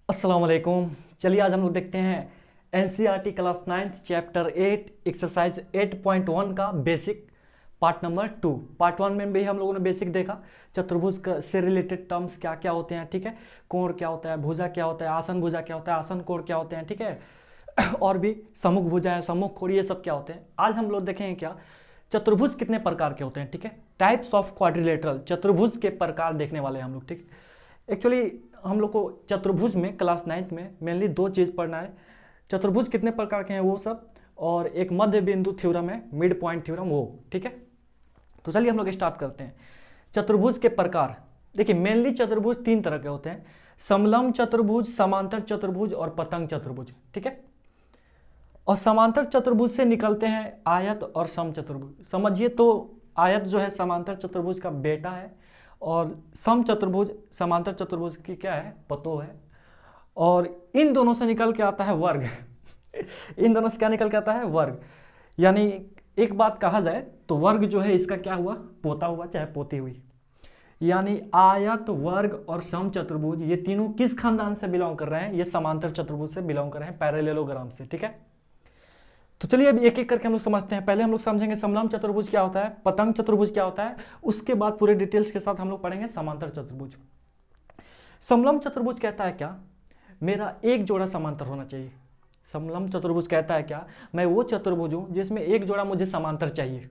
अस्सलाम वालेकुम। चलिए आज हम लोग देखते हैं एनसीईआरटी क्लास 9 चैप्टर 8 एक्सरसाइज 8.1 का बेसिक पार्ट नंबर 2। पार्ट 1 में भी हम लोगों ने बेसिक देखा, चतुर्भुज से रिलेटेड टर्म्स क्या क्या होते हैं, ठीक है। कोण क्या होता है, भुजा क्या होता है, आसन भुजा क्या होता है, आसन कोण क्या होते हैं, ठीक है। और भी सम्मुख भुजा है, सम्मुख कोण, ये सब क्या होते हैं। आज हम लोग देखेंगे क्या चतुर्भुज कितने प्रकार के होते हैं, ठीक है। टाइप्स ऑफ क्वाड्रिलेटरल, चतुर्भुज के प्रकार देखने वाले हैं हम लोग, ठीक है। एक्चुअली हम लोग को चतुर्भुज में क्लास 9 में मेनली दो चीज़ पढ़ना है। चतुर्भुज कितने प्रकार के हैं वो सब, और एक मध्य बिंदु थ्योरम है, मिड पॉइंट थ्योरम, वो ठीक है। तो चलिए हम लोग स्टार्ट करते हैं। चतुर्भुज के प्रकार देखिए, मेनली चतुर्भुज तीन तरह के होते हैं, समलंब चतुर्भुज, समांतर चतुर्भुज और पतंग चतुर्भुज, ठीक है। और समांतर चतुर्भुज से निकलते हैं आयत और सम चतुर्भुज। समझिए तो आयत जो है समांतर चतुर्भुज का बेटा है, और सम चतुर्भुज समांतर चतुर्भुज की क्या है, पतोह है। और इन दोनों से निकल के आता है वर्ग। इन दोनों से क्या निकल के आता है, वर्ग। यानी एक बात कहा जाए तो वर्ग जो है इसका क्या हुआ, पोता हुआ चाहे पोती हुई। यानी आयत, वर्ग और सम चतुर्भुज ये तीनों किस खानदान से बिलोंग कर रहे हैं, ये समांतर चतुर्भुज से बिलोंग कर रहे हैं, पैरेललोग्राम से, ठीक है। तो चलिए अब एक एक करके हम लोग समझते हैं। पहले हम लोग समझेंगे समलंब चतुर्भुज क्या होता है, पतंग चतुर्भुज क्या होता है, उसके बाद पूरे डिटेल्स के साथ हम लोग पढ़ेंगे समांतर चतुर्भुज। समलंब चतुर्भुज कहता है क्या, मेरा एक जोड़ा समांतर होना चाहिए। समलंब चतुर्भुज कहता है क्या, मैं वो चतुर्भुज हूं जिसमें एक जोड़ा मुझे समांतर चाहिए।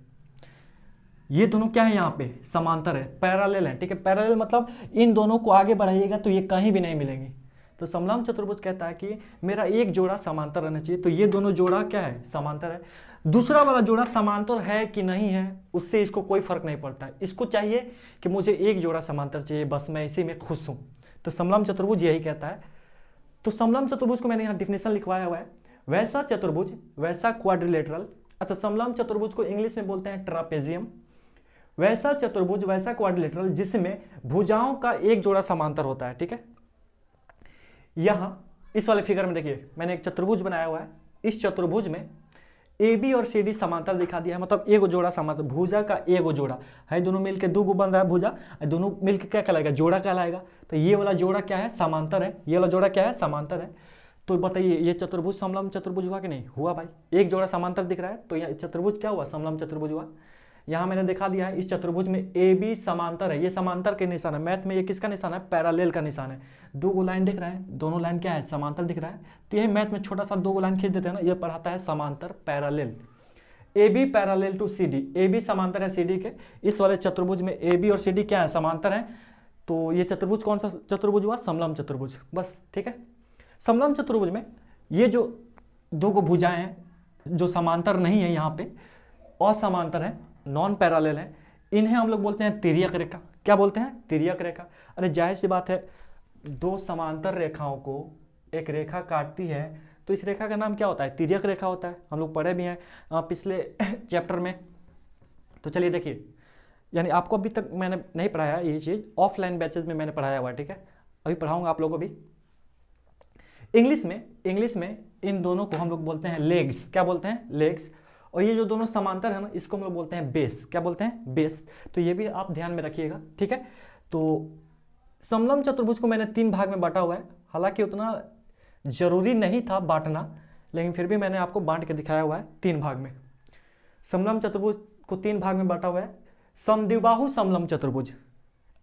ये दोनों क्या है, यहाँ पे समांतर है, पैरेलल है, ठीक है। पैरेलल मतलब इन दोनों को आगे बढ़ाइएगा तो ये कहीं भी नहीं मिलेंगे। तो समलंब चतुर्भुज कहता है कि मेरा एक जोड़ा समांतर रहना चाहिए, तो ये दोनों जोड़ा क्या है, समांतर है। दूसरा वाला जोड़ा समांतर है कि नहीं है उससे इसको कोई फर्क नहीं पड़ता है, इसको चाहिए कि मुझे एक जोड़ा समांतर चाहिए, बस मैं इसी में खुश हूं। तो समलंब चतुर्भुज यही कहता है। तो समलंब चतुर्भुज को मैंने यहाँ डिफिनेशन लिखवाया हुआ है, वैसा चतुर्भुज वैसा क्वाड्रिलेटरल। अच्छा, समलंब चतुर्भुज को इंग्लिश में बोलते हैं ट्रापेजियम। वैसा चतुर्भुज वैसा क्वाड्रिलेटरल जिसमें भुजाओं का एक जोड़ा समांतर होता है, ठीक है। यहां इस वाले फिगर में देखिए मैंने एक चतुर्भुज बनाया हुआ है। इस चतुर्भुज में ए बी और सी डी समांतर दिखा दिया है, मतलब एगो जोड़ा समांतर, भुजा का एगो जोड़ा है, दोनों मिलकर दो गो बन रहा है भुजा, दोनों मिलकर क्या कहलाएगा, जोड़ा कहलाएगा। तो ये वाला जोड़ा क्या है, समांतर है, ये वाला जोड़ा क्या है, समांतर है। तो बताइए ये चतुर्भुज समलंब चतुर्भुज हुआ कि नहीं हुआ भाई, एक जोड़ा समांतर दिख रहा है तो यह चतुर्भुज क्या हुआ, समलंब चतुर्भुज हुआ। यहां मैंने दिखा दिया है इस चतुर्भुज में ए बी समांतर है, ये समांतर के निशान है, मैथ में ये किसका निशान है, पैरेलल का निशान है। दो गो लाइन दिख रहा है, दोनों लाइन क्या है, समांतर दिख रहा है। तो यही मैथ में छोटा सा दो गो लाइन खींच देते हैं ना, ये पढ़ाता है समांतर, parallel. A B parallel to C D, A B समांतर है सी डी के। इस वाले चतुर्भुज में ए बी और सी डी क्या है, समांतर है। तो ये चतुर्भुज कौन सा चतुर्भुज हुआ, समलंब चतुर्भुज, बस ठीक है। समलंब चतुर्भुज में ये जो दो गो भुजाएं हैं जो समांतर नहीं है, यहाँ पे असमांतर है, नॉन पैरेलल है, इन्हें हम लोग बोलते हैं तिर्यक रेखा। क्या बोलते हैं, तिर्यक रेखा। अरे जाहिर सी बात है, दो समांतर रेखाओं को एक रेखा काटती है तो इस रेखा का नाम क्या होता है, तिर्यक रेखा होता है। हम लोग पढ़े भी हैं पिछले चैप्टर में। तो चलिए देखिए, यानी आपको अभी तक मैंने नहीं पढ़ाया ये चीज़, ऑफलाइन बैचेज में मैंने पढ़ाया हुआ है, ठीक है। अभी पढ़ाऊंगा आप लोगों को भी। इंग्लिश में इन दोनों को हम लोग बोलते हैं लेग्स। क्या बोलते हैं, लेग्स। और ये जो दोनों समांतर है ना, इसको हम लोग बोलते हैं बेस। क्या बोलते हैं, बेस। तो ये भी आप ध्यान में रखिएगा, ठीक है। तो समलंब चतुर्भुज को मैंने तीन भाग में बांटा हुआ है, हालांकि उतना जरूरी नहीं था बांटना, लेकिन फिर भी मैंने आपको बांट के दिखाया हुआ है तीन भाग में। समलंब चतुर्भुज को तीन भाग में बांटा हुआ है, समद्विबाहु समलंब चतुर्भुज,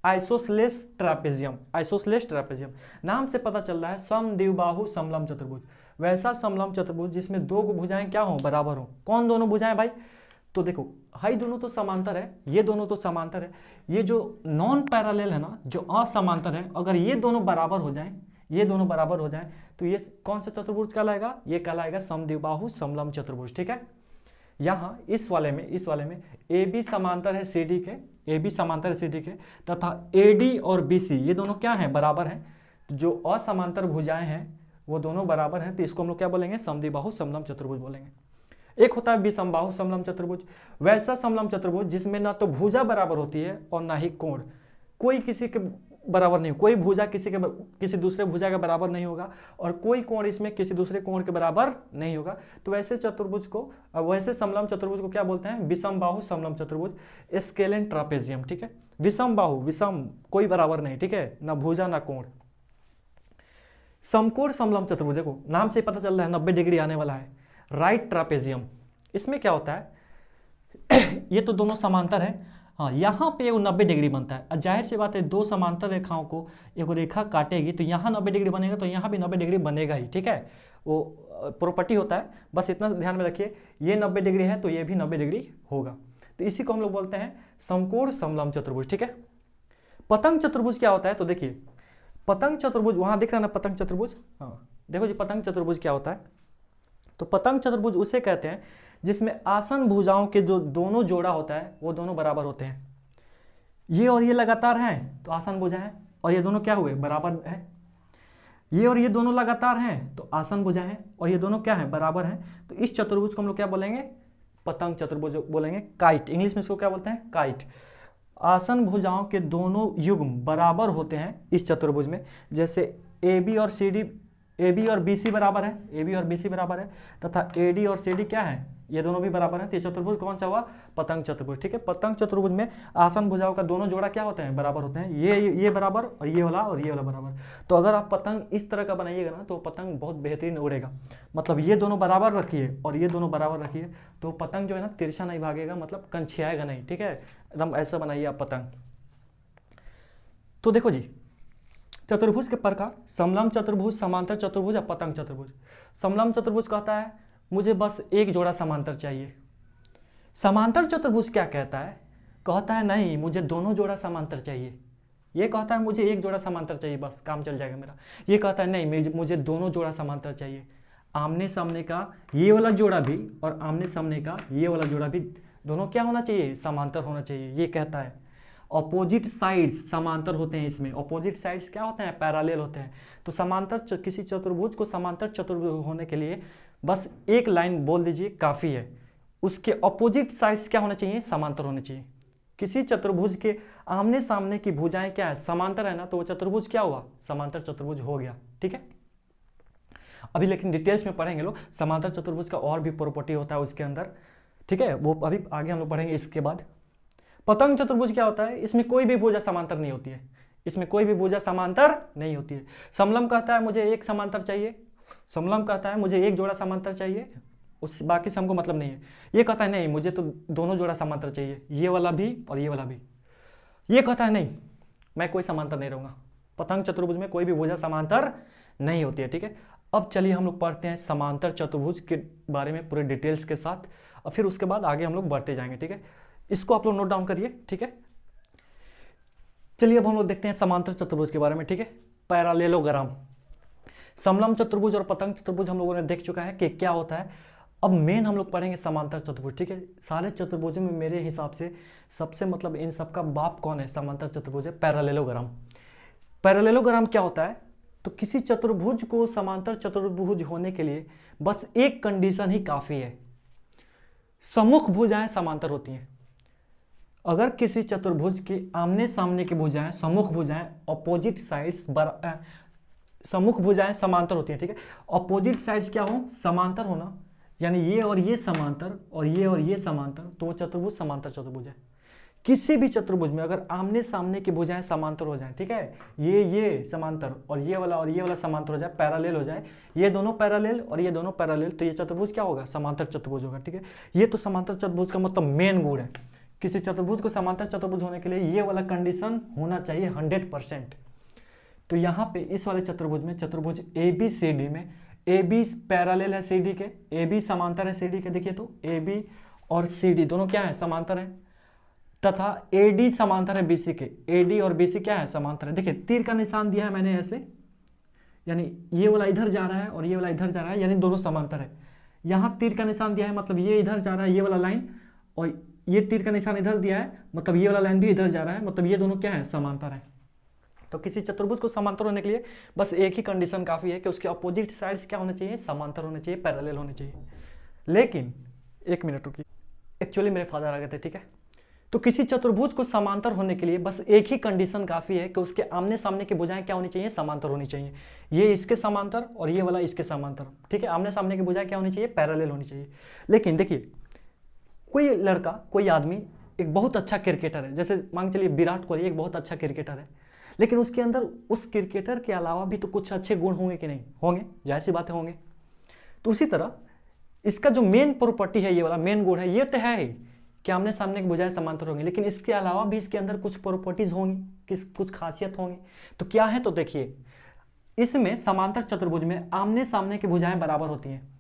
आइसोसलेस ट्रापेजियम। आइसोसलेस ट्रापेजियम नाम से पता चल रहा है समद्विबाहु समलंब चतुर्भुज, वैसा समलंब चतुर्भुज जिसमें दो भुजाएं क्या हो, बराबर हो। कौन दोनों भुजाएं भाई, तो देखो हाई दोनों तो समांतर है, ये दोनों तो समांतर है। ये जो नॉन पैरेलल है ना, जो असमांतर है, अगर ये दोनों बराबर हो जाएं, ये दोनों बराबर हो जाएं तो ये कौन सा चतुर्भुज कहलाएगा, ये कहलाएगा समद्विबाहु समलंब चतुर्भुज, ठीक है। यहाँ इस वाले में ए बी समांतर है सी डी के, ए बी समांतर है सी डी के, तथा ए डी और बी सी ये दोनों क्या है, बराबर हैं। तो जो असमांतर भुजाएं हैं वो दोनों बराबर हैं, तो इसको हम लोग क्या बोलेंगे, समद्विबाहु समलंब चतुर्भुज बोलेंगे। एक होता है विषमबाहु समलंब चतुर्भुज, वैसा समलंब चतुर्भुज जिसमें ना तो भुजा बराबर होती है और ना ही कोण, कोई किसी के बराबर नहीं, कोई भुजा किसी दूसरे भुजा के बराबर नहीं होगा, और कोई कोण इसमें किसी दूसरे कोण के बराबर नहीं होगा। तो वैसे चतुर्भुज को, वैसे समलंब चतुर्भुज को क्या बोलते हैं, विषमबाहु समलंब चतुर्भुज, स्केलेन ट्रापेजियम, ठीक है। विषमबाहु, विषम कोई बराबर नहीं, ठीक है, ना भुजा ना कोण। समकोण समलंब चतुर्भुज, देखो नाम से पता चल रहा है 90 डिग्री आने वाला है। राइट ट्रापेजियम, इसमें क्या होता है ये तो दोनों समांतर है, हाँ यहाँ पे वो 90 डिग्री बनता है। जाहिर सी बात है दो समांतर रेखाओं को एक रेखा काटेगी तो यहाँ 90 डिग्री बनेगा तो यहाँ भी 90 डिग्री बनेगा ही, ठीक है, वो प्रॉपर्टी होता है, बस इतना ध्यान में रखिए। ये 90 डिग्री है तो ये भी 90 डिग्री होगा, तो इसी को हम लोग बोलते हैं समकोण समलंब चतुर्भुज, ठीक है। पतंग चतुर्भुज क्या होता है, तो देखिए पतंग चतुर्भुज वहां दिख रहा है ना, पतंग चतुर्भुज, हाँ देखो जी पतंग चतुर्भुज क्या होता है। तो पतंग चतुर्भुज उसे कहते हैं जिसमें आसन भुजाओं के जो दोनों जोड़ा होता है वो दोनों बराबर होते हैं। ये और ये लगातार हैं तो आसन भुजा है, और ये दोनों क्या हुए, बराबर है। ये और ये दोनों लगातार हैं तो आसन भुजा है, और ये दोनों क्या है, बराबर हैं। तो इस चतुर्भुज को हम लोग क्या बोलेंगे, पतंग चतुर्भुज बोलेंगे, काइट, इंग्लिश में इसको क्या बोलते हैं, काइट। आसन भुजाओं के दोनों युग्म बराबर होते हैं इस चतुर्भुज में, जैसे ए बी और सी डी, ए बी और बी सी बराबर है, ए बी और बी सी बराबर है, तथा ए डी और सी डी क्या है, ये दोनों भी बराबर हैं। तो ये चतुर्भुज कौन सा हुआ, पतंग चतुर्भुज, ठीक है। पतंग चतुर्भुज में आसन भुजाओं का दोनों जोड़ा क्या होते हैं, बराबर होते हैं, ये बराबर और ये वाला बराबर। तो अगर आप पतंग इस तरह का बनाइएगा ना तो पतंग बहुत बेहतरीन उड़ेगा, मतलब ये दोनों बराबर रखिए और ये दोनों बराबर रखिए तो पतंग जो है ना तिरछा नहीं भागेगा, मतलब कंछियाएगा नहीं, ठीक है, एकदम ऐसा बनाइए आप पतंग। तो देखो जी चतुर्भुज के प्रकार, समलंब चतुर्भुज, समांतर चतुर्भुज और पतंग चतुर्भुज। समलंब चतुर्भुज कहता है मुझे बस एक जोड़ा समांतर चाहिए। समांतर चतुर्भुज क्या कहता है, कहता है नहीं मुझे दोनों जोड़ा समांतर चाहिए। ये कहता है मुझे एक जोड़ा समांतर चाहिए बस काम चल जाएगा मेरा। ये कहता है नहीं मुझे दोनों जोड़ा समांतर चाहिए, आमने सामने का ये वाला जोड़ा भी और आमने सामने का ये वाला जोड़ा भी दोनों क्या होना चाहिए, समांतर होना चाहिए, ये कहता है। ऑपोजिट साइड्स समांतर होते हैं इसमें, ऑपोजिट साइड्स क्या होते हैं, पैरेलल होते हैं। तो समांतर किसी चतुर्भुज को समांतर चतुर्भुज होने के लिए बस एक लाइन बोल दीजिए काफी है, उसके ऑपोजिट साइड्स क्या होना चाहिए, समांतर होने चाहिए। किसी चतुर्भुज के आमने सामने की भुजाएं क्या है, समांतर है ना, तो वो चतुर्भुज क्या हुआ, समांतर चतुर्भुज हो गया, ठीक है। अभी लेकिन डिटेल्स में पढ़ेंगे लोग, समांतर चतुर्भुज का और भी प्रॉपर्टी होता है उसके अंदर, ठीक है, वो अभी आगे हम लोग पढ़ेंगे इसके बाद। पतंग चतुर्भुज क्या होता है, इसमें कोई भी भुजा समांतर नहीं होती है, इसमें कोई भी भुजा समांतर नहीं होती है। समलंब कहता है मुझे एक समांतर चाहिए, समलंब कहता है मुझे एक जोड़ा समांतर चाहिए, उस बाकी से हमको मतलब नहीं है। ये कहता है नहीं मुझे तो दोनों जोड़ा समांतर चाहिए, ये वाला भी और ये वाला भी। ये कहता है नहीं मैं कोई समांतर नहीं रहूंगा। पतंग चतुर्भुज में कोई भी भुजा समांतर नहीं होती है, ठीक है। अब चलिए हम लोग पढ़ते हैं समांतर चतुर्भुज के बारे में पूरे डिटेल्स के साथ, और फिर उसके बाद आगे हम लोग बढ़ते जाएंगे, ठीक है। इसको आप लोग नोट डाउन करिए, ठीक है। चलिए अब हम लोग देखते हैं समांतर चतुर्भुज के बारे में, ठीक है। पैरालेलोग्राम, समलंब चतुर्भुज और पतंग चतुर्भुज हम लोगों ने देख चुका है कि क्या होता है। अब मेन हम लोग पढ़ेंगे समांतर चतुर्भुज, ठीक है। सारे चतुर्भुजों में मेरे हिसाब से सबसे मतलब इन सबका बाप कौन है, समांतर चतुर्भुज है, पैरालेलोग्राम। पैरालेलोग्राम क्या होता है, तो किसी चतुर्भुज को समांतर चतुर्भुज होने के लिए बस एक कंडीशन ही काफी है, सम्मुख भुजाएं समांतर होती हैं। अगर किसी चतुर्भुज के आमने सामने की भुजाएं, सम्मुख भुजाएं, ऑपोजिट साइड्स सम्मुख भुजाएं समांतर होती हैं, ठीक है। ऑपोजिट साइड्स क्या हो, समांतर होना, यानी ये और ये समांतर और ये समांतर, तो वो चतुर्भुज समांतर चतुर्भुज है। किसी भी चतुर्भुज में अगर आमने सामने की भुजाएं समांतर हो जाएं, ठीक है, ये समांतर और ये वाला समांतर हो जाए, पैरेलल हो जाए, ये दोनों पैरेलल और ये दोनों पैरेलल, तो ये चतुर्भुज क्या होगा, समांतर चतुर्भुज होगा, ठीक है। ये तो समांतर चतुर्भुज का मतलब मेन गुण है। किसी चतुर्भुज को समांतर चतुर्भुज होने के लिए ये वाला कंडीशन होना चाहिए 100%। तो यहाँ पे इस वाले चतुर्भुज में, चतुर्भुज ए बी सी डी में, ए बी पैरेलल है सी डी के, ए बी समांतर है सी डी के, देखिए तो ए बी और सी डी दोनों क्या है, समांतर है, तथा ए डी समांतर है बी सी के, ए डी और बी सी क्या है, समांतर है। देखिए तीर का निशान दिया है मैंने ऐसे, यानी ये वाला इधर जा रहा है और ये वाला इधर जा रहा है, यानी दोनों समांतर है। यहाँ तीर का निशान दिया है मतलब ये इधर जा रहा है ये वाला लाइन, और ये तीर का निशान इधर दिया है मतलब ये वाला लाइन भी इधर जा रहा है, मतलब ये दोनों क्या है, समांतर है। तो किसी चतुर्भुज को समांतर होने के लिए बस एक ही कंडीशन काफी है कि उसके अपोजिट साइड्स क्या होने चाहिए, समांतर होने चाहिए, पैरेलल होने चाहिए। लेकिन एक मिनट रुकिए, एक्चुअली मेरे फादर आ गए थे, ठीक है। तो किसी चतुर्भुज को समांतर होने के लिए बस एक ही कंडीशन काफी है कि उसके आमने सामने की भुजाएं क्या होनी चाहिए, समांतर होनी चाहिए। ये इसके समांतर और ये वाला इसके समांतर, ठीक है। आमने सामने की भुजाएं क्या होनी चाहिए, पैरेलल होनी चाहिए। लेकिन देखिए कोई लड़का, कोई आदमी एक बहुत अच्छा क्रिकेटर है, जैसे मान चलिए विराट कोहली एक बहुत अच्छा क्रिकेटर है, लेकिन उसके अंदर उस क्रिकेटर के अलावा भी तो कुछ अच्छे गुण होंगे कि नहीं होंगे, जाहिर सी बातें होंगे। तो उसी तरह इसका जो मेन प्रॉपर्टी है, ये वाला मेन गुण है, ये तो है ही कि आमने सामने की भुजाएं समांतर होंगी, लेकिन इसके अलावा भी इसके अंदर कुछ प्रॉपर्टीज होंगी, कुछ खासियत होंगी। तो क्या है, तो देखिए इसमें समांतर चतुर्भुज में आमने सामने की भुजाएं बराबर होती हैं।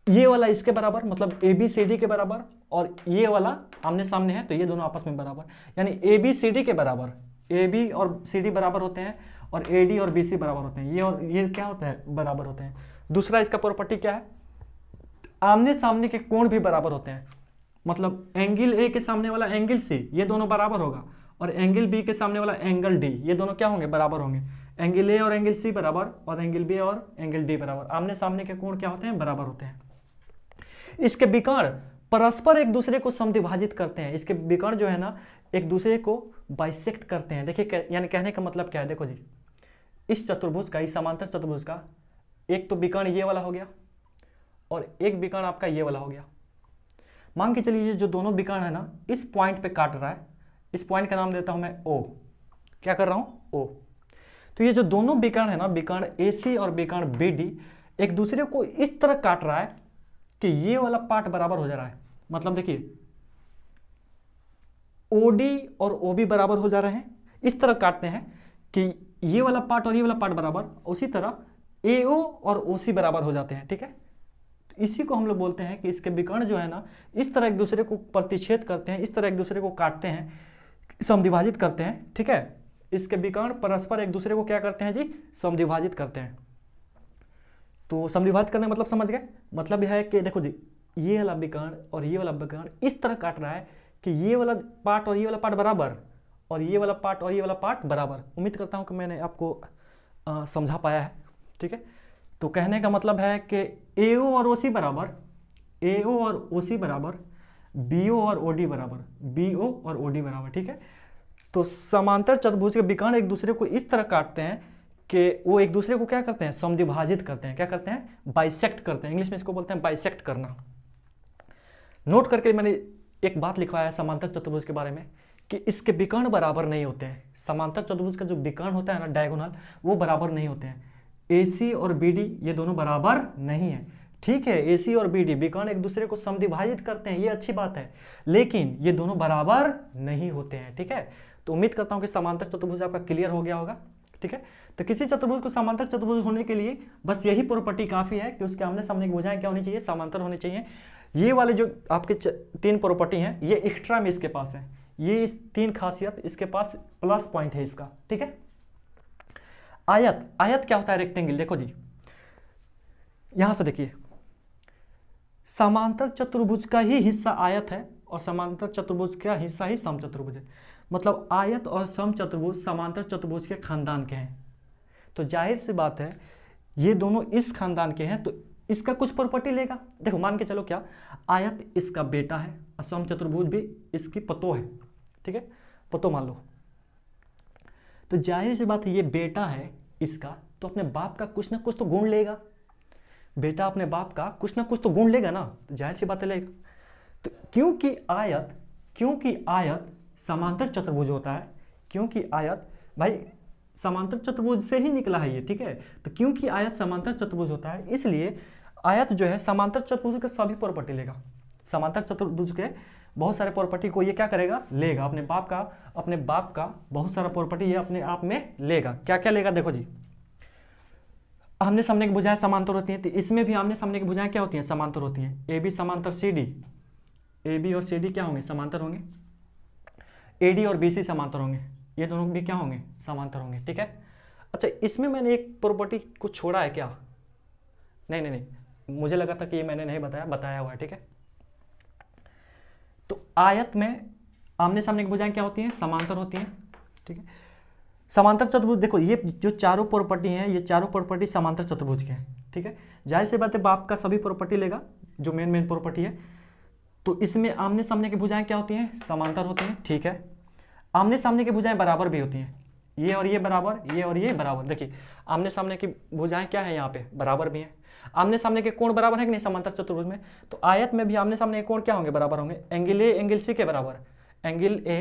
ये वाला इसके बराबर, मतलब ए बी सी डी के बराबर, और ये वाला आमने सामने है तो ये दोनों आपस में बराबर, यानी ए बी सी डी के बराबर, ए बी और सी डी बराबर होते हैं, और ए डी और बी सी बराबर होते हैं। ये और ये क्या होता है, बराबर होते हैं। दूसरा इसका प्रॉपर्टी क्या है, आमने सामने के कोण भी बराबर होते हैं, मतलब एंगल ए के सामने वाला एंगल सी, ये दोनों बराबर होगा, और एंगल बी के सामने वाला एंगल डी, ये दोनों क्या होंगे, बराबर होंगे। एंगल ए और एंगल सी बराबर, और एंगल बी और एंगल डी बराबर, आमने सामने के कोण क्या होते हैं, बराबर होते हैं। इसके विकर्ण परस्पर एक दूसरे को समद्विभाजित करते हैं। इसके विकर्ण जो है ना, एक दूसरे को बाइसेक्ट करते हैं। देखिए यानी कहने का मतलब क्या है, देखो जी, इस चतुर्भुज का, इस समांतर चतुर्भुज का एक तो विकर्ण ये वाला हो गया, और एक विकर्ण आपका ये वाला हो गया। मान के चलिए ये जो दोनों विकर्ण है ना, इस पॉइंट पे काट रहा है, इस पॉइंट का नाम देता हूं मैं ओ। क्या कर रहा हूं, ओ। तो ये जो दोनों विकर्ण है ना, विकर्ण AC और विकर्ण BD, एक दूसरे को इस तरह काट रहा है कि ये वाला पार्ट बराबर हो जा रहा है। मतलब देखिए OD और OB बराबर हो जा रहे हैं, इस तरह काटते हैं कि ये वाला पार्ट और ये वाला पार्ट बराबर, उसी तरह AO और OC बराबर हो जाते हैं, ठीक है। तो इसी को हम लोग बोलते हैं कि इसके विकर्ण जो है ना, इस तरह एक दूसरे को प्रतिच्छेद करते हैं, इस तरह एक दूसरे को काटते हैं, समद्विभाजित करते हैं, ठीक है। इसके विकर्ण परस्पर एक दूसरे को क्या करते हैं जी, समद्विभाजित करते हैं। तो समद्विभाजित करने का मतलब समझ गए, मतलब यह है कि देखो जी, ये वाला विकर्ण और ये वाला विकर्ण इस तरह काट रहा है कि ये वाला पार्ट और ये वाला पार्ट बराबर, और ये वाला पार्ट और ये वाला पार्ट बराबर। उम्मीद करता हूं कि मैंने आपको समझा पाया है, ठीक है। तो कहने का मतलब है कि AO और OC बराबर, AO और OC बराबर, BO और OD बराबर, BO और OD बराबर, ठीक है। तो समांतर चतुर्भुज के विकर्ण एक दूसरे को इस तरह काटते हैं कि वो एक दूसरे को क्या करते हैं, समद्विभाजित करते हैं। क्या करते हैं, बाइसेक्ट करते हैं। इंग्लिश में इसको बोलते हैं बाइसेक्ट करना। नोट करके मैंने एक बात लिखवाया है समांतर चतुर्भुज के बारे में, कि इसके विकर्ण बराबर नहीं होते हैं। समांतर चतुर्भुज का जो विकर्ण होता है ना, डायगोनल, वो बराबर नहीं होते हैं। AC और BD ये दोनों बराबर नहीं है, ठीक है। AC और BD विकर्ण एक दूसरे को समद्विभाजित करते हैं, ये अच्छी बात है, लेकिन ये दोनों बराबर नहीं होते हैं, ठीक है। तो उम्मीद करता हूं कि समांतर चतुर्भुज आपका क्लियर हो गया होगा, ठीक है। तो किसी चतुर्भुज को समांतर चतुर्भुज होने के लिए बस यही प्रॉपर्टी काफी है कि उसके आमने सामने की भुजाएं क्या होनी चाहिए, समांतर होनी चाहिए। ये वाले जो आपके 3 प्रॉपर्टी हैं, ये एक्स्ट्रा में इसके पास है, ये 3 खासियत इसके पास प्लस पॉइंट है इसका, ठीक है। आयत, आयत क्या होता है, रेक्टेंगल। देखो जी, यहां से देखिए, समांतर चतुर्भुज का ही हिस्सा आयत है, और समांतर चतुर्भुज का हिस्सा ही समचतुर्भुज है। मतलब आयत और समचतुर्भुज समांतर चतुर्भुज के खानदान के हैं। तो जाहिर सी बात है, ये दोनों इस खानदान के हैं, तो इसका कुछ प्रॉपर्टी लेगा। देखो मान के चलो, क्या आयत इसका बेटा है, और समचतुर्भुज भी इसकी पतो है, ठीक है, पतो मान लो। तो जाहिर सी बात है, ये बेटा है इसका, तो अपने बाप का कुछ ना कुछ तो गुण लेगा। बेटा अपने बाप का कुछ ना कुछ तो गुण लेगा ना, तो जाहिर सी बात है लेगा। तो क्योंकि आयत समांतर चतुर्भुज होता है, क्योंकि आयत भाई समांतर चतुर्भुज से ही निकला है ये, ठीक है। तो क्योंकि आयत समांतर चतुर्भुज होता है, इसलिए आयत जो है समांतर चतुर्भुज के सभी प्रॉपर्टी लेगा। समांतर चतुर्भुज के बहुत सारे प्रॉपर्टी को ये क्या करेगा, लेगा। अपने बाप का बहुत सारा प्रॉपर्टी ये अपने आप में लेगा। क्या क्या लेगा, देखो जी, आमने सामने की भुजाएं समांतर होती हैं, तो इसमें भी आमने सामने की भुजाएं क्या होती हैं, समांतर होती हैं। AB समांतर CD, AB और CD क्या होंगे, समांतर होंगे। AD और BC समांतर होंगे, ये दोनों भी क्या होंगे, समांतर होंगे, ठीक है। अच्छा, इसमें मैंने एक प्रॉपर्टी को छोड़ा है क्या, नहीं, मुझे लगा था कि ये मैंने नहीं बताया हुआ है, ठीक है। तो आयत में आमने सामने की भुजाएं क्या होती हैं, समांतर होती हैं, ठीक है। समांतर चतुर्भुज, देखो ये जो चारों प्रॉपर्टी हैं, ये चारों प्रॉपर्टी समांतर चतुर्भुज के हैं, ठीक है। जाहिर सी बात है, बाप का सभी प्रॉपर्टी लेगा, जो मेन प्रॉपर्टी है। तो इसमें आमने सामने की भुजाएं क्या होती हैं, समांतर होती हैं, ठीक है। आमने सामने की भुजाएं बराबर भी होती हैं, ये और ये बराबर, ये और ये बराबर। देखिए आमने सामने की भुजाएं क्या है, यहाँ पे बराबर भी हैं। आमने सामने के कोण बराबर है कि नहीं समांतर चतुर्भुज में, तो आयत में भी आमने सामने के कोण क्या होंगे, बराबर होंगे। एंगल A एंगल C के बराबर, एंगल A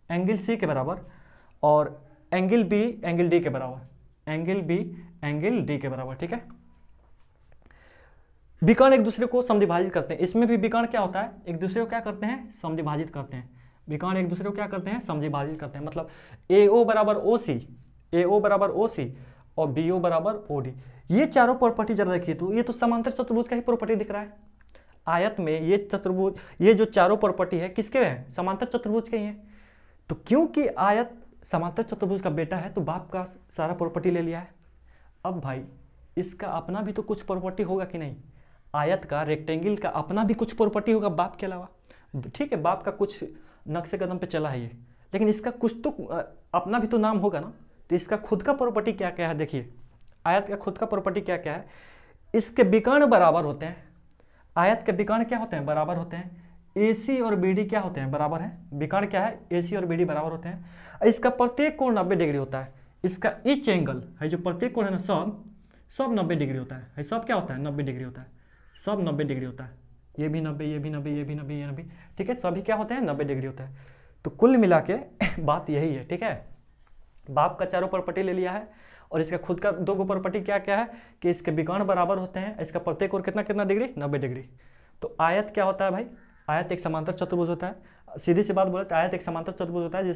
एंगल C के बराबर, और एंगल बी एंगल डी के बराबर, एंगल बी एंगल डी के बराबर, ठीक है। विकर्ण एक दूसरे को समद्विभाजित करते हैं, इसमें भी विकर्ण क्या होता है, एक दूसरे को क्या करते हैं, समद्विभाजित करते हैं। विकर्ण एक दूसरे को क्या करते हैं, समद्विभाजित करते हैं। मतलब AO बराबर OC, AO बराबर OC और BO बराबर OD। ये चारों प्रॉपर्टी जरा देखिए, तो ये तो समांतर चतुर्भुज का ही प्रॉपर्टी दिख रहा है। आयत में ये चतुर्भुज, ये जो चारों प्रॉपर्टी है किसके हैं, समांतर चतुर्भुज के ही हैं। तो क्योंकि आयत समांतर चतुर्भुज का बेटा है तो बाप का सारा प्रॉपर्टी ले लिया है। अब भाई इसका अपना भी तो कुछ प्रॉपर्टी होगा कि नहीं, आयत का, रेक्टेंगल का अपना भी कुछ प्रॉपर्टी होगा बाप के अलावा। ठीक है, बाप का कुछ नक्शे कदम पे चला है ये, लेकिन इसका कुछ तो अपना भी तो नाम होगा ना। तो इसका खुद का प्रॉपर्टी क्या क्या है, देखिए आयत का खुद का प्रॉपर्टी क्या क्या है। इसके विकर्ण बराबर होते हैं, आयत के विकर्ण क्या होते हैं, बराबर होते हैं। AC और BD क्या होते हैं, बराबर है। विकर्ण क्या है, AC और BD बराबर होते हैं। इसका प्रत्येक कोण 90 डिग्री होता है। इसका ईच एंगल है, जो प्रत्येक कोण है ना, सब 90 डिग्री होता है। सब क्या होता है, 90 डिग्री होता है, सब 90 डिग्री होता है। ये भी 90, ये भी 90, ये भी 90, ये 90, ठीक है, सभी क्या होते हैं, 90 डिग्री होता है। तो कुल मिला के बात यही है, ठीक है। बाप का चारों प्रॉपर्टी ले लिया है और इसका खुद का दो प्रॉपर्टी क्या क्या है कि इसके विकर्ण बराबर होते हैं, इसका प्रत्येक कोण कितना कितना डिग्री, 90 डिग्री। तो आयत क्या होता है भाई, आयत एक समांतर चतुर्भुज होता है। सीधी सी बात बोले तो आयत एक समांतर चतुर्भुज होता है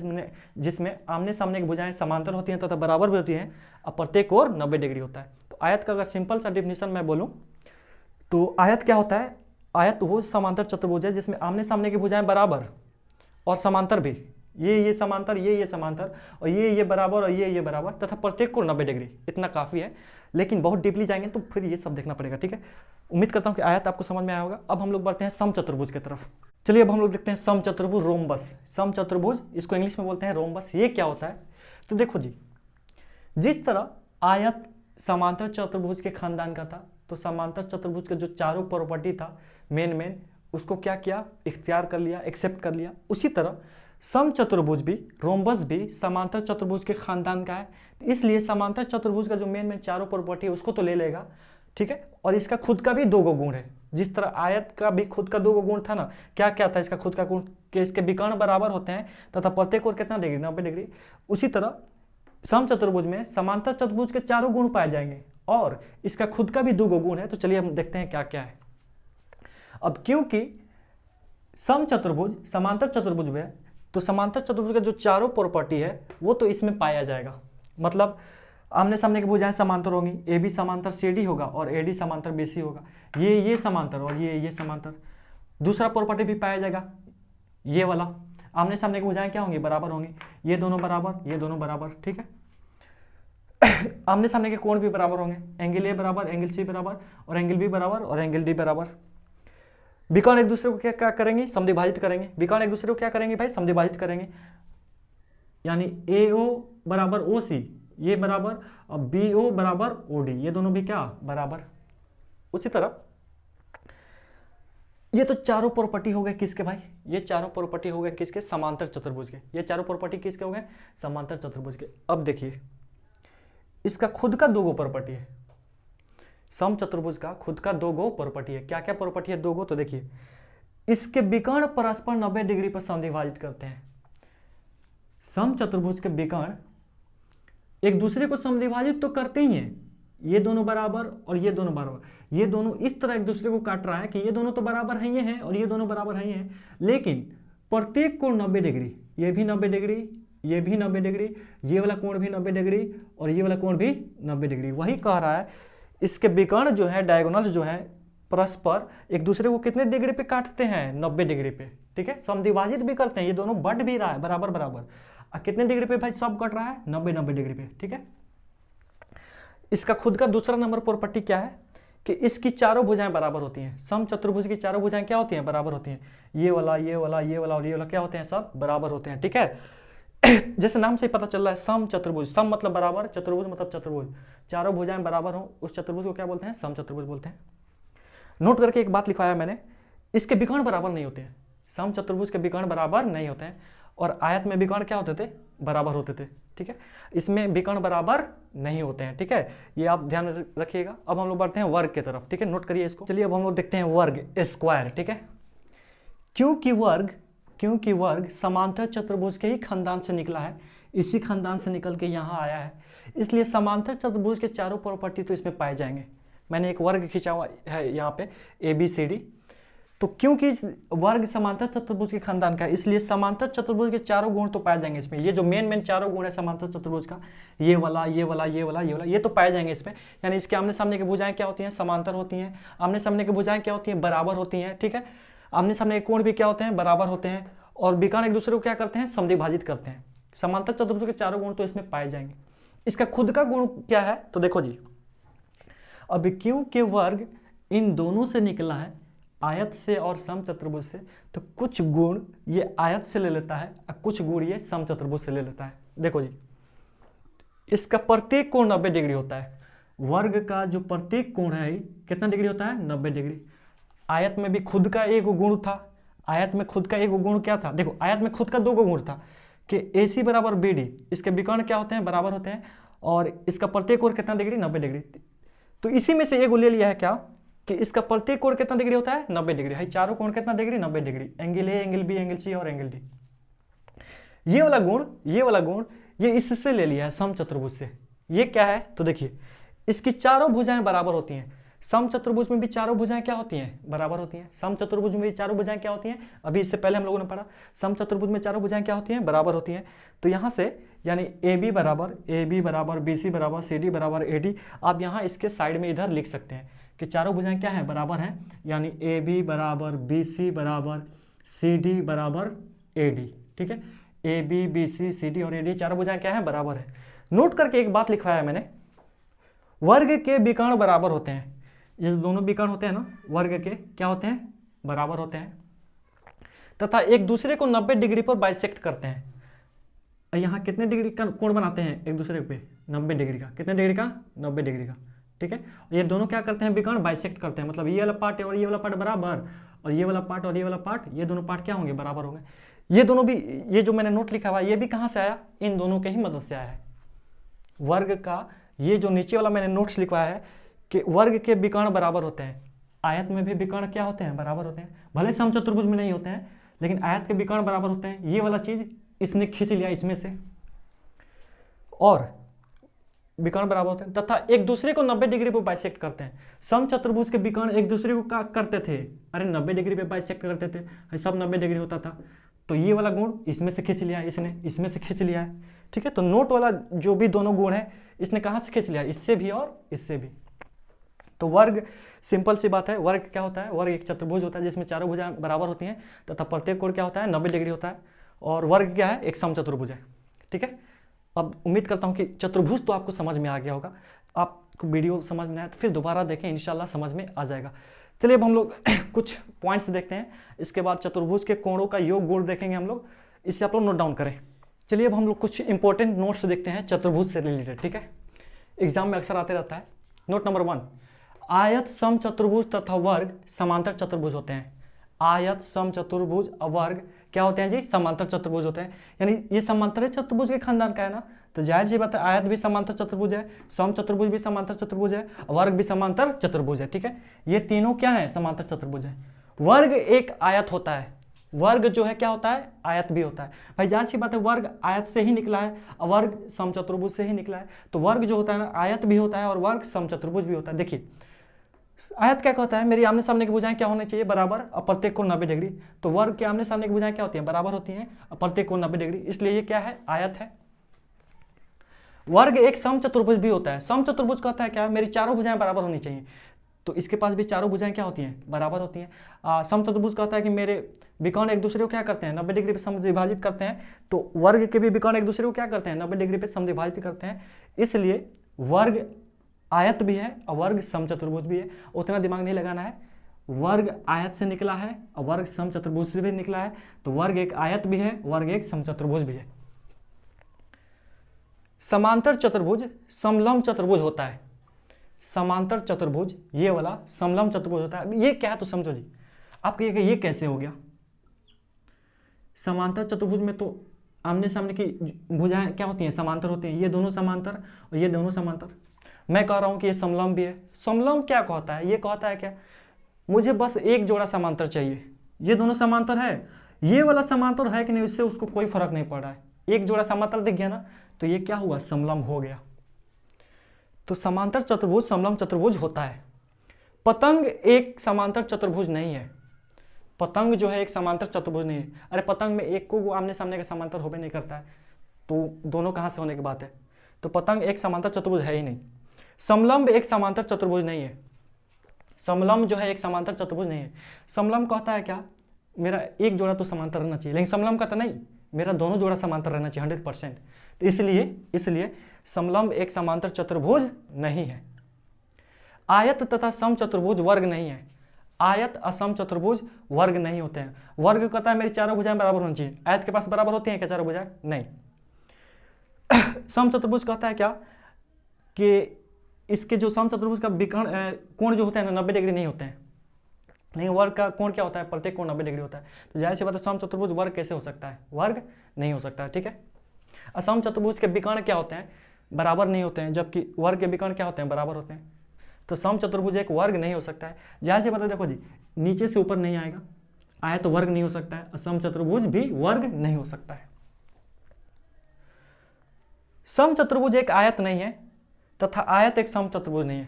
जिसमें आमने सामने की भुजाएं समांतर होती हैं तथा बराबर भी होती हैं और प्रत्येक कोण 90 डिग्री होता है। तो आयत का अगर सिंपल सा डिफिनेशन मैं बोलूं तो आयत क्या होता है, आयत वो समांतर चतुर्भुज है जिसमें आमने सामने की भुजाएं बराबर और समांतर भी, ये समांतर, ये समांतर और ये बराबर और ये बराबर तथा प्रत्येक कोण 90 डिग्री। इतना काफी है, लेकिन बहुत डीपली जाएंगे तो फिर ये सब देखना पड़ेगा, ठीक है। उम्मीद करता हूं कि आयत आपको समझ में आया होगा। अब हम लोग बढ़ते हैं समचतुर्भुज की तरफ। चलिए अब हम लोग देखते हैं समचतुर्भुज, रोम्बस। समचतुर्भुज, इसको इंग्लिश में बोलते हैं रोम्बस। ये क्या होता है, तो देखो जी, जिस तरह आयत समांतर चतुर्भुज के खानदान का था, तो समांतर चतुर्भुज के जो चारों प्रॉपर्टी था मेन उसको क्या किया, इख्तियार कर लिया, एक्सेप्ट कर लिया। उसी तरह समचतुर्भुज भी, रोम्बस भी समांतर चतुर्भुज के खानदान का है, इसलिए समांतर चतुर्भुज का जो मेन चारों प्रॉपर्टी है उसको तो ले लेगा, ठीक है। और इसका खुद का भी दो गुण है, जिस तरह आयत का भी खुद का दो गुण था ना, क्या क्या था इसका खुद का गुण, कि इसके विकर्ण बराबर होते हैं तथा प्रत्येक कोण कितना डिग्री, 90 डिग्री। उसी तरह समचतुर्भुज में समांतर चतुर्भुज के चारों गुण पाए जाएंगे और इसका खुद का भी दो गुण है। तो चलिए हम देखते हैं क्या क्या है। अब क्योंकि समचतुर्भुज समांतर चतुर्भुज में, तो समांतर चतुर्भुज का जो चारों प्रॉपर्टी है वो तो इसमें पाया जाएगा। मतलब आमने सामने की भुजाएं समांतर होंगी, AB समांतर CD होगा और AD समांतर BC होगा, ये समांतर और ये समांतर। दूसरा प्रॉपर्टी भी पाया जाएगा, ये वाला, आमने सामने की भुजाएं क्या होंगी, बराबर होंगी, ये दोनों बराबर, ठीक है। आमने सामने के कोण भी बराबर होंगे, एंगल A बराबर, एंगल C बराबर और एंगल B बराबर और एंगल D बराबर। विकर्ण एक दूसरे को क्या करेंगे, समद्विभाजित करेंगे। विकर्ण एक दूसरे को क्या करेंगे भाई, समद्विभाजित करेंगे। यानी AO बराबर OC ये बराबर और BO बराबर OD, ये दोनों भी क्या, बराबर। उसी तरह ये तो चारों प्रॉपर्टी हो गए किसके भाई, ये चारों प्रॉपर्टी हो गए किसके, समांतर चतुर्भुज के। ये चारों प्रॉपर्टी किसके हो गए, समांतर चतुर्भुज के। अब देखिए इसका खुद का दो प्रॉपर्टी है, समचतुर्भुज का खुद का दो प्रॉपर्टी है। क्या क्या प्रॉपर्टी है, दो, तो देखिए इसके विकर्ण परस्पर 90 डिग्री पर समद्विभाजित करते हैं। समचतुर्भुज के विकर्ण एक दूसरे को समद्विभाजित तो करते ही हैं, ये दोनों बराबर और ये दोनों बराबर, ये दोनों इस तरह एक दूसरे को काट रहा है कि ये दोनों तो बराबर हैं, ये हैं और ये दोनों बराबर हैं, लेकिन प्रत्येक कोण 90 डिग्री, ये भी 90 डिग्री, ये भी 90 डिग्री, ये वाला कोण भी 90 डिग्री और ये वाला कोण भी 90 डिग्री। वही कह रहा है इसके विकर्ण जो है, डायगोनल्स जो है, परस्पर एक दूसरे को कितने डिग्री पे काटते हैं, 90 डिग्री पे, ठीक है। समद्विभाजित भी करते हैं, ये दोनों बढ़ भी रहा है बराबर बराबर, कितने डिग्री पे भाई, सब कट रहा है 90 डिग्री पे, ठीक है। इसका खुद का दूसरा नंबर प्रॉपर्टी क्या है कि इसकी चारों भुजाएं बराबर होती हैं। समचतुर्भुज की चारों भुजाएं क्या होती हैं, बराबर होती हैं। ये वाला और ये वाला क्या होते हैं, सब बराबर होते हैं, ठीक है। जैसे नाम से ही पता चल रहा है, समचतुर्भुज, सम मतलब बराबर, चतुर्भुज मतलब चतुर्भुज, चारों भुजाएं बराबर हो उस चतुर्भुज को क्या बोलते हैं, समचतुर्भुज बोलते हैं। नोट करके एक बात लिखवाया मैंने, इसके विकर्ण बराबर नहीं होते हैं, समचतुर्भुज के विकर्ण बराबर नहीं होते हैं और आयत में विकर्ण क्या होते थे, बराबर होते थे, ठीक है। इसमें विकर्ण बराबर नहीं होते हैं, ठीक है, ये आप ध्यान रखिएगा। अब हम लोग बढ़ते हैं वर्ग की तरफ, ठीक है, नोट करिए इसको। चलिए अब हम लोग देखते हैं वर्ग, स्क्वायर, ठीक है। क्योंकि वर्ग समांतर चतुर्भुज के ही खानदान से निकला है, इसी खानदान से निकल के यहाँ आया है, इसलिए समांतर चतुर्भुज के चारों प्रॉपर्टी तो इसमें पाए जाएंगे। मैंने एक वर्ग खींचा हुआ है यहाँ पे ABCD, तो क्योंकि वर्ग समांतर चतुर्भुज के खानदान का है, इसलिए समांतर चतुर्भुज के चारों गुण तो पाए जाएंगे इसमें। ये जो मेन चारों गुण है समांतर चतुर्भुज का, ये वाला ये वाला ये वाला ये वाला, ये तो पाए जाएंगे इसमें। यानी इसके आमने सामने की भुजाएं क्या होती हैं? समांतर होती हैं। आमने सामने की भुजाएं क्या होती हैं? बराबर होती हैं। ठीक है, आमने सामने के कोण भी क्या होते हैं? बराबर होते हैं। और विकर्ण एक दूसरे को क्या करते हैं? समद्विभाजित करते हैं। समांतर चतुर्भुज के चारों गुण तो इसमें पाए जाएंगे। इसका खुद का गुण क्या है? तो देखो जी, अब क्योंकि वर्ग इन दोनों से निकला है, आयत से और समचतुर्भुज से, तो कुछ गुण ये आयत से ले लेता है और कुछ गुण ये समचतुर्भुज से ले लेता है। देखो जी, इसका प्रत्येक कोण 90 डिग्री होता है। वर्ग का जो प्रत्येक कोण है कितना डिग्री होता है? 90 डिग्री। आयत में भी खुद का एक गुण था। आयत में खुद का एक गुण क्या था? देखो, आयत में खुद का दो गुण था कि AC बराबर BD, इसके विकर्ण क्या होते हैं? बराबर होते हैं। और इसका प्रत्येक कोण कितना डिग्री? 90 डिग्री। तो इसी में से एक ले लिया है क्या कि इसका प्रत्येक कोण कितना डिग्री होता है? 90 डिग्री है। चारों कोण कितना degree? 90 degree. Angle A, angle B, angle C और एंगल D। ये वाला गुण ये इससे ले लिया है, समचतुर्भुज से। ये क्या है? तो देखिए, इसकी चारों भुजाएं बराबर होती हैं। समचतुर्भुज में भी चारों भुजाएं क्या होती हैं? बराबर होती हैं। समचतुर्भुज में भी चारों भुजाएं क्या होती हैं? अभी इससे पहले हम लोगों ने पढ़ा, समचतुर्भुज में चारों भुजाएं क्या होती हैं? बराबर होती हैं। तो यहाँ से यानी AB बराबर BC बराबर CD बराबर AD, आप यहाँ इसके साइड में इधर लिख सकते हैं कि चारों भुजाएं क्या है? बराबर हैं। यानी AB बराबर BC बराबर CD बराबर AD। ठीक है, AB BC CD और AD चारों भुजाएं क्या है? बराबर है। नोट करके एक बात लिखवाया है मैंने, वर्ग के विकर्ण बराबर होते हैं। ये दोनों विकर्ण होते हैं ना, वर्ग के क्या होते हैं? बराबर होते हैं, तथा एक दूसरे को 90 डिग्री पर बाइसेक्ट करते हैं। यहाँ कितने डिग्री का कोण बनाते हैं एक दूसरे पे? 90 डिग्री का। कितने डिग्री का? 90 डिग्री का। ठीक है, ये दोनों क्या करते हैं? विकर्ण बाइसेक्ट करते हैं। मतलब ये वाला पार्ट और ये वाला पार्ट बराबर, और ये वाला पार्ट और ये वाला पार्ट, ये दोनों पार्ट क्या होंगे? बराबर होंगे। ये दोनों भी, ये जो मैंने नोट लिखा हुआ है, ये भी कहाँ से आया? इन दोनों के ही मदद से आया है। वर्ग का ये जो नीचे वाला मैंने नोट्स लिखवाया है कि वर्ग के विकर्ण बराबर होते हैं। आयत में भी विकर्ण क्या होते हैं? बराबर होते हैं। भले समचतुर्भुज में नहीं होते हैं, लेकिन आयत के विकर्ण बराबर होते हैं। ये वाला चीज इसने खींच लिया इसमें से, और विकर्ण बराबर होते हैं तथा एक दूसरे को 90 डिग्री पर बाइसेक्ट करते हैं। समचतुर्भुज के विकर्ण एक दूसरे को क्या करते थे? अरे 90 डिग्री पे बाइसेक्ट करते थे, सब 90 डिग्री होता था। तो ये वाला गुण इसमें से खींच लिया, इसने इसमें से खींच लिया है। ठीक है, तो नोट वाला जो भी दोनों गुण है, इसने कहां से खींच लिया? इससे भी और इससे भी। तो वर्ग, सिंपल सी बात है, वर्ग क्या होता है? वर्ग एक चतुर्भुज होता है जिसमें चारों भुजाएं बराबर होती हैं तथा प्रत्येक कोण क्या होता है? 90 डिग्री होता है। और वर्ग क्या है? एक समचतुर्भुज है। ठीक है, अब उम्मीद करता हूं कि चतुर्भुज तो आपको समझ में आ गया होगा। आपको वीडियो समझ में आया तो फिर दोबारा देखें, इंशाल्लाह समझ में आ जाएगा। चलिए अब हम लोग कुछ पॉइंट्स देखते हैं, इसके बाद चतुर्भुज के कोणों का योग गुण देखेंगे हम लोग। इससे आप लोग नोट डाउन करें। चलिए अब हम लोग कुछ इंपॉर्टेंट नोट्स देखते हैं चतुर्भुज से रिलेटेड। ठीक है, एग्जाम में अक्सर आते रहता है। नोट नंबर 1, आयत समचतुर्भुज तथा वर्ग समांतर चतुर्भुज होते हैं। आयत समचतुर्भुज और वर्ग क्या होते हैं जी? समांतर चतुर्भुज होते हैं। यानी ये समांतर चतुर्भुज के खानदान का है ना, तो जाहिर सी बात है आयत भी समांतर चतुर्भुज है, समचतुर्भुज भी समांतर चतुर्भुज है, वर्ग भी समांतर चतुर्भुज है। ठीक है, ये तीनों क्या है? समांतर चतुर्भुज है। वर्ग एक आयत होता है। वर्ग जो है क्या होता है? आयत भी होता है। भाई जाहिर सी बात है, वर्ग आयत से ही निकला है और वर्ग समचतुर्भुज से ही निकला है। तो वर्ग जो होता है ना, आयत भी होता है और वर्ग समचतुर्भुज भी होता है। देखिए, आयत क्या कहता है? मेरी आमने सामने की भुजाएं क्या होनी चाहिए? बराबर, और प्रत्येक कोण 90 डिग्री। तो वर्ग के आमने सामने की भुजाएं क्या होती हैं? बराबर होती हैं और प्रत्येक कोण 90 डिग्री, इसलिए ये क्या है? आयत है। वर्ग एक समचतुर्भुज भी होता है। समचतुर्भुज कहता है क्या? मेरी चारों भुजाएं बराबर होनी चाहिए, तो इसके पास भी चारों भुजाएं क्या होती हैं? बराबर होती हैं। समचतुर्भुज कहता है कि मेरे विकर्ण एक दूसरे को क्या करते हैं? 90 डिग्री पे समद्विभाजित करते हैं। तो वर्ग के भी विकर्ण एक दूसरे को क्या करते हैं? 90 डिग्री पे समद्विभाजित करते हैं। इसलिए वर्ग आयत भी है और वर्ग समचतुर्भुज भी है। उतना दिमाग नहीं लगाना है। वर्ग आयत से निकला है और वर्ग समचतुर्भुज से भी निकला है। तो वर्ग एक आयत भी है, वर्ग एक समचतुर्भुज भी है। समांतर चतुर्भुज समलंब चतुर्भुज होता है। समांतर चतुर्भुज ये वाला समलंब चतुर्भुज होता है। ये क्या है तो समझो जी। आप कहिएगा ये कैसे हो गया? समांतर चतुर्भुज में तो आमने सामने की भुजाएं क्या होती हैं? समांतर होती हैं। ये दोनों समांतर और ये दोनों समांतर। मैं कह रहा हूं कि ये समलंब भी है। समलंब क्या कहता है? ये कहता है क्या? मुझे बस एक जोड़ा समांतर चाहिए। ये दोनों समांतर है, ये वाला समांतर है कि नहीं, इससे उसको कोई फर्क नहीं पड़ रहा है। एक जोड़ा समांतर दिख गया ना, तो ये क्या हुआ, समलंब हो गया। तो समांतर चतुर्भुज समलंब चतुर्भुज होता है। पतंग एक समांतर चतुर्भुज नहीं है। पतंग जो है एक समांतर चतुर्भुज नहीं है। अरे पतंग में एक को आमने सामने का समांतर होबे नहीं करता है, तो दोनों कहाँ से होने की बात है। तो पतंग एक समांतर चतुर्भुज है ही नहीं। समलंब एक समांतर चतुर्भुज नहीं है। समलंब जो है एक समांतर चतुर्भुज नहीं है। समलंब कहता है क्या, मेरा एक जोड़ा तो समांतर रहना चाहिए, लेकिन समलंब कहता नहीं, मेरा दोनों जोड़ा समांतर रहना चाहिए 100%। तो इसलिए समलंब एक समांतर चतुर्भुज नहीं है। आयत तथा समचतुर्भुज वर्ग नहीं है। आयत असम चतुर्भुज वर्ग नहीं होते हैं। वर्ग कहता है मेरी चारों भुजाएं बराबर होनी चाहिए। आयत के पास बराबर होती हैं क्या चारों भुजाएं? नहीं। समचतुर्भुज कहता है क्या कि इसके जो समचतुर्भुज का विकर्ण कोण जो होते हैं ना 90 डिग्री नहीं होते हैं, लेकिन वर्ग का कोण क्या होता है, प्रत्येक कोण 90 डिग्री होता है। तो जाहिर सी बात है समचतुर्भुज वर्ग कैसे हो सकता है, वर्ग नहीं हो सकता है, ठीक है। असम चतुर्भुज के विकर्ण क्या होते हैं, बराबर नहीं होते हैं, जबकि वर्ग के विकर्ण क्या होते हैं, बराबर होते हैं। तो समचतुर्भुज एक वर्ग नहीं हो सकता है। जाहिर सी बात है, देखो जी नीचे से ऊपर नहीं आएगा, आया तो वर्ग नहीं हो सकता है, समचतुर्भुज भी वर्ग नहीं हो सकता है। समचतुर्भुज एक आयत नहीं है तथा आयत एक समचतुर्भुज नहीं है।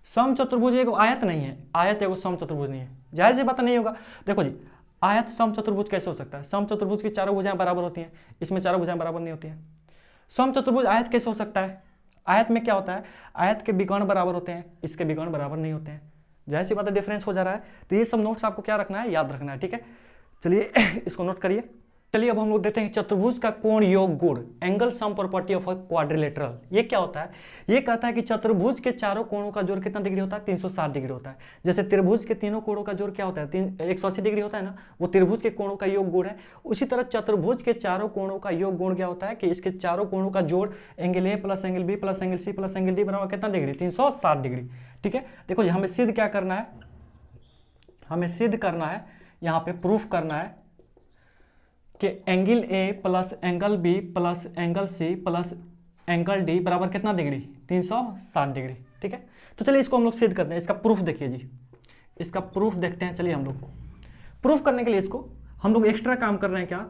समचतुर्भुज एक आयत नहीं है, आयत एक समचतुर्भुज नहीं है। जाहिर सी बात नहीं होगा। देखो जी आयत समचतुर्भुज कैसे हो सकता है, समचतुर्भुज की चारों भुजाएं बराबर होती हैं, इसमें चारों भुजाएं बराबर नहीं होती हैं। समचतुर्भुज आयत कैसे हो सकता है, आयत में क्या होता है, आयत के विकर्ण बराबर होते हैं, इसके विकर्ण बराबर नहीं होते हैं। जाहिर सी बात है डिफरेंस हो जा रहा है। तो ये सब नोट्स आपको क्या रखना है, याद रखना है, ठीक है। चलिए इसको नोट करिए। चलिए अब हम लोग देखते हैं चतुर्भुज का कोण योग गुण, angle sum property of a quadrilateral. ये क्या होता है, ये कहता है कि चतुर्भुज के चारों कोणों का जोड़ कितना डिग्री होता है, 360 डिग्री होता है। जैसे त्रिभुज के तीनों कोणों का जोड़ क्या होता है, 180 डिग्री होता है ना, वो त्रिभुज के कोणों का योग गुण है। उसी तरह चतुर्भुज के चारों कोणों का योग गुण क्या होता है कि इसके चारों कोणों का जोड़ angle A plus angle B plus angle C plus angle D बराबर कितना डिग्री, 360 डिग्री, ठीक है। देखो हमें सिद्ध क्या करना है, हमें सिद्ध करना है, यहाँ पे प्रूफ करना है कि angle A plus angle B plus angle C plus angle D बराबर कितना डिग्री, 360 डिग्री, ठीक है। तो चलिए इसको हम लोग सिद्ध करते हैं। इसका प्रूफ देखिए जी, इसका प्रूफ देखते हैं। चलिए हम लोग प्रूफ करने के लिए इसको हम लोग एक्स्ट्रा काम कर रहे हैं क्या,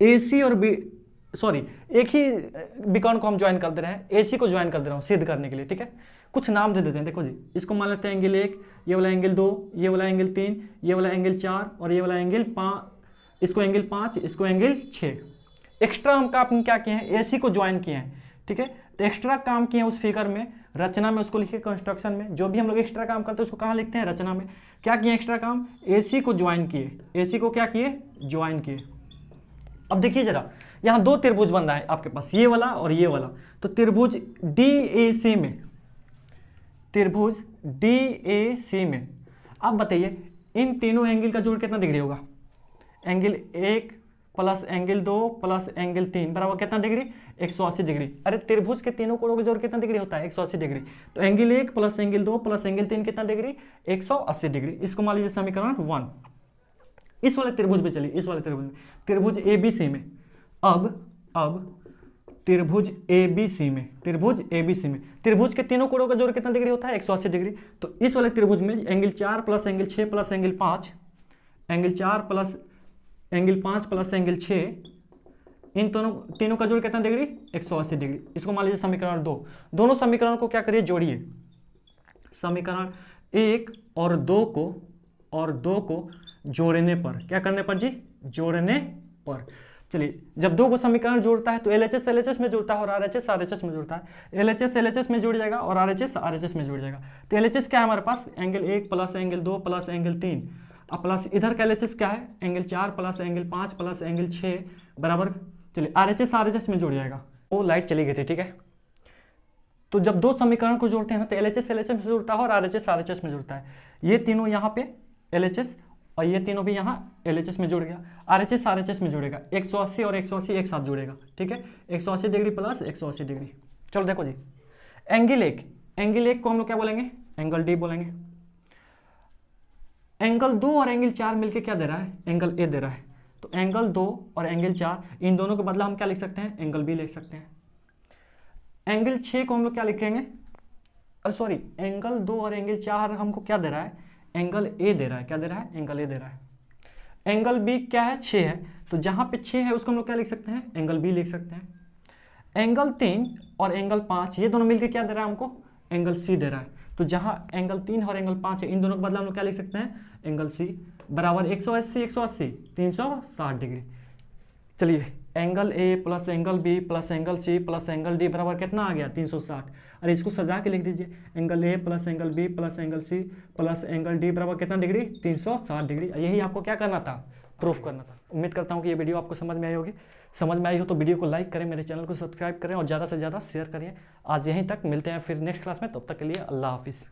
ए सी और बी एक ही विकर्ण को हम ज्वाइन कर दे रहे हैं, ए सी को ज्वाइन कर दे रहा हूँ सिद्ध करने के लिए, ठीक है। कुछ नाम दे देते हैं। देखो जी इसको मान लेते हैं एंगल 1, ये वाला एंगल 2, ये वाला एंगल 3, ये वाला एंगल 4 और ये वाला एंगल 5, इसको एंगल 5, इसको एंगल 6। एक्स्ट्रा हम काम क्या किए हैं, एसी को ज्वाइन किए हैं, ठीक है। तो एक्स्ट्रा काम किए हैं उस फिगर में, रचना में उसको लिखे, कंस्ट्रक्शन में जो भी हम लोग एक्स्ट्रा काम करते हैं उसको कहाँ लिखते हैं, रचना में। क्या किए एक्स्ट्रा काम, एसी को ज्वाइन किए, एसी को क्या किए, ज्वाइन किए। अब देखिए जरा यहाँ दो त्रिभुज बन रहा है आपके पास, ये वाला और ये वाला। तो त्रिभुज DAC में, त्रिभुज DAC में आप बताइए इन तीनों एंगल का जोड़ कितना डिग्री होगा, angle 1 plus angle 2 plus angle 3 बराबर कितना डिग्री, 180 डिग्री। अरे त्रिभुज के तीनों कोणों का जोड़ कितना डिग्री होता है, 180 डिग्री। तो angle 1 plus angle 2 plus angle 3 कितना डिग्री, 180 डिग्री। इसको मान लीजिए समीकरण 1। इस वाले त्रिभुज में चलिए, इस वाले त्रिभुज में, त्रिभुज ABC में, अब त्रिभुज ABC में, त्रिभुज ABC में त्रिभुज के तीनों कोणों का जोड़ कितना डिग्री होता है, 180 डिग्री। तो इस वाले त्रिभुज में angle 4 plus angle 6 plus angle 5, angle 4 plus angle 5 plus angle 6, इन तीनों का जोड़ कितना डिग्री, 180 डिग्री। इसको मान लीजिए समीकरण 2। दोनों समीकरण को क्या करिए, जोड़िए। समीकरण 1 और 2 को जोड़ने पर, क्या करने पर जी, जोड़ने पर। चलिए जब दो को समीकरण जोड़ता है तो LHS LHS में जुड़ता है और RHS RHS में जुड़ता है। LHS LHS में जुड़ जाएगा और RHS RHS में जुड़ जाएगा। तो LHS क्या है हमारे पास, angle 1 plus angle 2 plus angle 3, अब प्लस इधर का LHS क्या है, angle 4 plus angle 5 plus angle 6 बराबर, चलिए RHS RHS में जुड़ जाएगा। वो लाइट चली गई थी, ठीक है। तो जब दो समीकरण को जोड़ते हैं ना तो LHS LHS में जुड़ता है और RHS RHS में जुड़ता है। ये तीनों यहाँ पे LHS और ये तीनों भी यहाँ LHS में जुड़ गया, RHS RHS में जुड़ेगा, 180 और 180 एक साथ जुड़ेगा, ठीक है। 180 डिग्री प्लस 180 डिग्री। चलो देखो जी एंगल 1 को हम लोग क्या बोलेंगे, एंगल D बोलेंगे। एंगल 2 और एंगल 4 मिलके क्या दे रहा है, एंगल A दे रहा है। तो एंगल 2 और एंगल 4 इन दोनों के बदला हम क्या लिख सकते हैं, एंगल B लिख सकते हैं। एंगल 6 को हम लोग क्या लिखेंगे, एंगल 2 और एंगल 4 हमको क्या दे रहा है, एंगल A दे रहा है। क्या दे रहा है, एंगल A दे रहा है। एंगल बी क्या है, 6 है, तो जहाँ पे 6 है उसको हम लोग क्या लिख सकते हैं, एंगल बी लिख सकते हैं। एंगल 3 और एंगल 5 ये दोनों मिलकर क्या दे रहा है हमको, एंगल सी दे रहा है। तो जहाँ एंगल 3 और एंगल 5 है इन दोनों के बदला हम लोग क्या लिख सकते हैं, एंगल सी बराबर 180 180 360 डिग्री। चलिए angle A plus angle B plus angle C plus angle D बराबर कितना आ गया, 360। अरे इसको सजा के लिख दीजिए, angle A plus angle B plus angle C plus angle D बराबर कितना डिग्री, 360 डिग्री। यही आपको क्या करना था, प्रूफ करना था। उम्मीद करता हूँ कि ये वीडियो आपको समझ में आई होगी। समझ में आई हो तो वीडियो को लाइक करें, मेरे चैनल को सब्सक्राइब करें और ज़्यादा से ज़्यादा शेयर करें। आज यहीं तक, मिलते हैं फिर नेक्स्ट क्लास में, तब तक के लिए अल्लाह हाफिज़।